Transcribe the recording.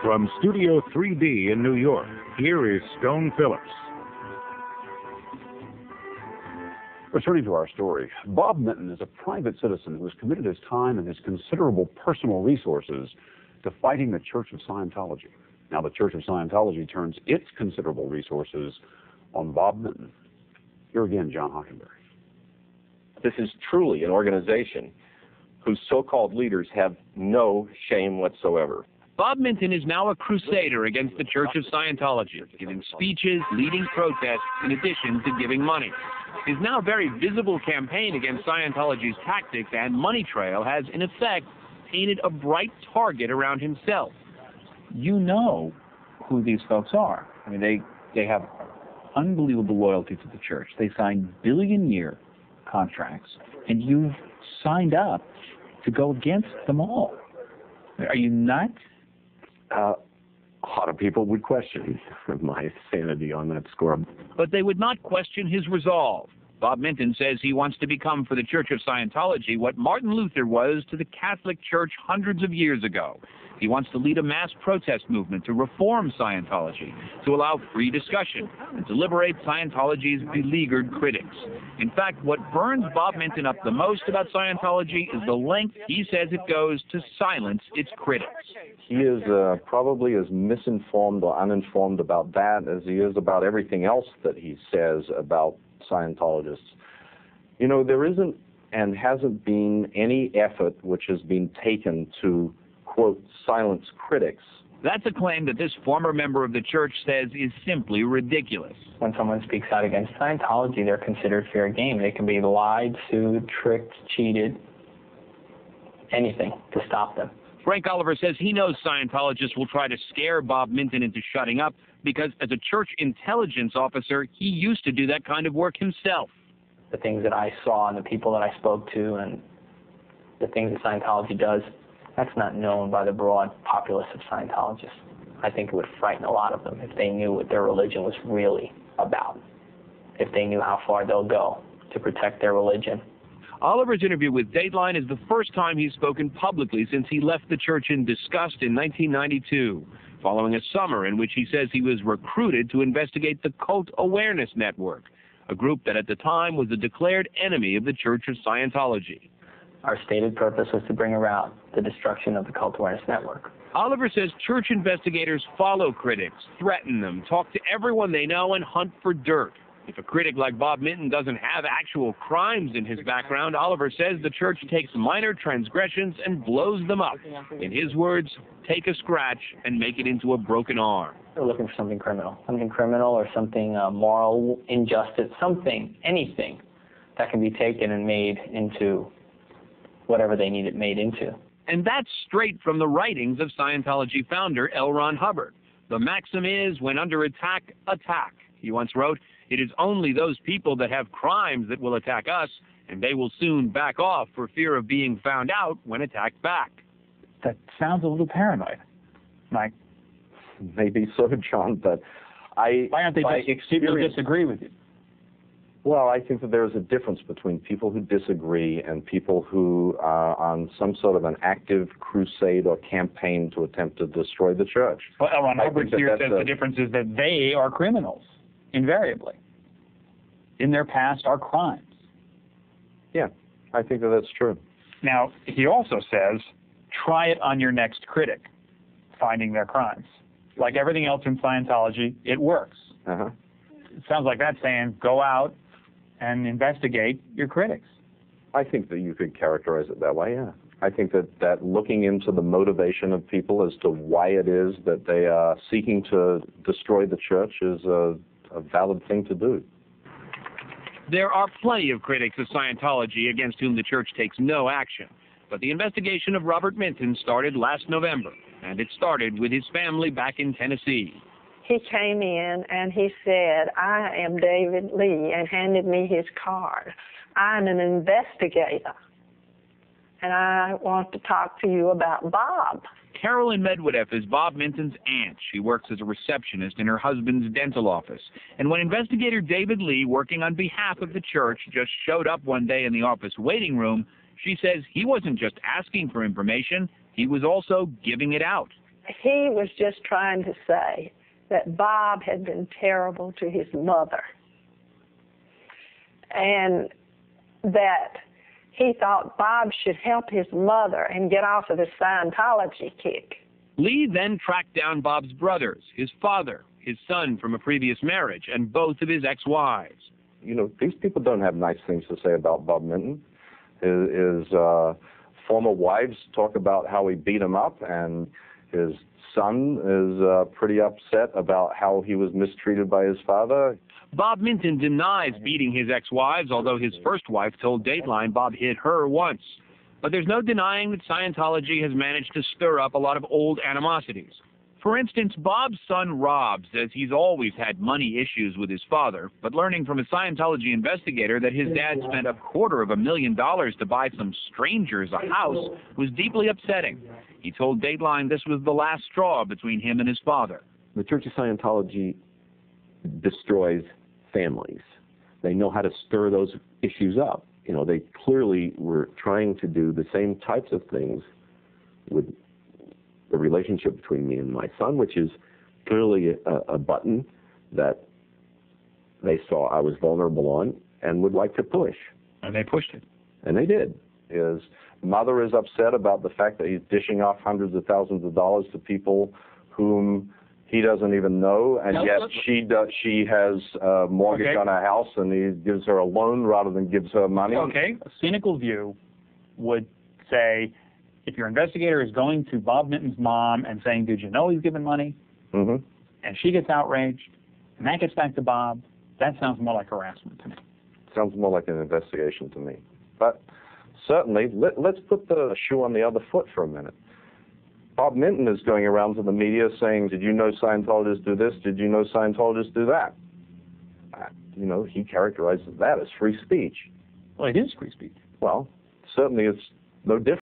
From Studio 3D in New York, here is Stone Phillips. Returning to our story, Bob Minton is a private citizen who has committed his time and his considerable personal resources to fighting the Church of Scientology. Now the Church of Scientology turns its considerable resources on Bob Minton. Here again, John Hockenberry. This is truly an organization whose so-called leaders have no shame whatsoever. Bob Minton is now a crusader against the Church of Scientology, giving speeches, leading protests, in addition to giving money. His now very visible campaign against Scientology's tactics and money trail has, in effect, painted a bright target around himself. You know who these folks are. I mean, they have unbelievable loyalty to the church. They sign billion-year contracts, and you've signed up to go against them all. Are you nuts? A lot of people would question my sanity on that score. But they would not question his resolve. Bob Minton says he wants to become for the Church of Scientology what Martin Luther was to the Catholic Church hundreds of years ago. He wants to lead a mass protest movement to reform Scientology, to allow free discussion, and to liberate Scientology's beleaguered critics. In fact, what burns Bob Minton up the most about Scientology is the length he says it goes to silence its critics. He is probably as misinformed or uninformed about that as he is about everything else that he says about Scientologists. You know, there isn't and hasn't been any effort which has been taken to, quote, silence critics. That's a claim that this former member of the church says is simply ridiculous. When someone speaks out against Scientology, they're considered fair game. They can be lied, sued, tricked, cheated, anything to stop them. Frank Oliver says he knows Scientologists will try to scare Bob Minton into shutting up because as a church intelligence officer, he used to do that kind of work himself. The things that I saw and the people that I spoke to and the things that Scientology does, that's not known by the broad populace of Scientologists. I think it would frighten a lot of them if they knew what their religion was really about, if they knew how far they'll go to protect their religion. Oliver's interview with Dateline is the first time he's spoken publicly since he left the church in disgust in 1992, following a summer in which he says he was recruited to investigate the Cult Awareness Network, a group that at the time was a declared enemy of the Church of Scientology. Our stated purpose was to bring about the destruction of the Cult Awareness Network. Oliver says church investigators follow critics, threaten them, talk to everyone they know, and hunt for dirt. If a critic like Bob Minton doesn't have actual crimes in his background, Oliver says the church takes minor transgressions and blows them up. In his words, take a scratch and make it into a broken arm. They're looking for something criminal or something moral injustice, something, anything that can be taken and made into whatever they need it made into. And that's straight from the writings of Scientology founder L. Ron Hubbard. The maxim is, when under attack, attack. He once wrote, "It is only those people that have crimes that will attack us, and they will soon back off for fear of being found out when attacked back." That sounds a little paranoid. Like, maybe so, John, but why aren't they people who disagree with you? Well, I think that there's a difference between people who disagree and people who are on some sort of an active crusade or campaign to attempt to destroy the church. Well, L. Ron Hubbard here says the difference is that they are criminals, invariably. In their past are crimes. Yeah, I think that that's true. Now, he also says, try it on your next critic, finding their crimes. Like everything else in Scientology, it works. Uh-huh. It sounds like that's saying, go out and investigate your critics. I think that you could characterize it that way, yeah. I think that looking into the motivation of people as to why it is that they are seeking to destroy the church is a valid thing to do. There are plenty of critics of Scientology against whom the church takes no action. But the investigation of Robert Minton started last November, and it started with his family back in Tennessee. He came in and he said, "I am David Lee," and handed me his card. "I'm an investigator, and I want to talk to you about Bob." Carolyn Medvedeff is Bob Minton's aunt. She works as a receptionist in her husband's dental office. And when investigator David Lee, working on behalf of the church, just showed up one day in the office waiting room, she says he wasn't just asking for information, he was also giving it out. he was just trying to say that Bob had been terrible to his mother, and that he thought Bob should help his mother and get off of the Scientology kick. Lee then tracked down Bob's brothers, his father, his son from a previous marriage, and both of his ex-wives. You know, these people don't have nice things to say about Bob Minton. His former wives talk about how he beat him up, and his son is pretty upset about how he was mistreated by his father. Bob Minton denies beating his ex-wives, although his first wife told Dateline Bob hit her once. But there's no denying that Scientology has managed to stir up a lot of old animosities. For instance, Bob's son Rob says he's always had money issues with his father, but learning from a Scientology investigator that his dad spent $250,000 to buy some strangers a house was deeply upsetting. He told Dateline this was the last straw between him and his father. The Church of Scientology destroys families. They know how to stir those issues up. You know, they clearly were trying to do the same types of things with the relationship between me and my son, which is clearly a button that they saw I was vulnerable on and would like to push. And they pushed it. And they did. His mother is upset about the fact that he's dishing off hundreds of thousands of dollars to people whom he doesn't even know, and yet she has a mortgage on her house, and he gives her a loan rather than gives her money. Okay. A cynical view would say, if your investigator is going to Bob Minton's mom and saying, did you know he's giving money? Mm-hmm. And she gets outraged, and that gets back to Bob, that sounds more like harassment to me. Sounds more like an investigation to me. But certainly, let's put the shoe on the other foot for a minute. Bob Minton is going around to the media saying, did you know Scientologists do this? Did you know Scientologists do that? You know, he characterizes that as free speech. Well, it is free speech. Well, certainly it's no different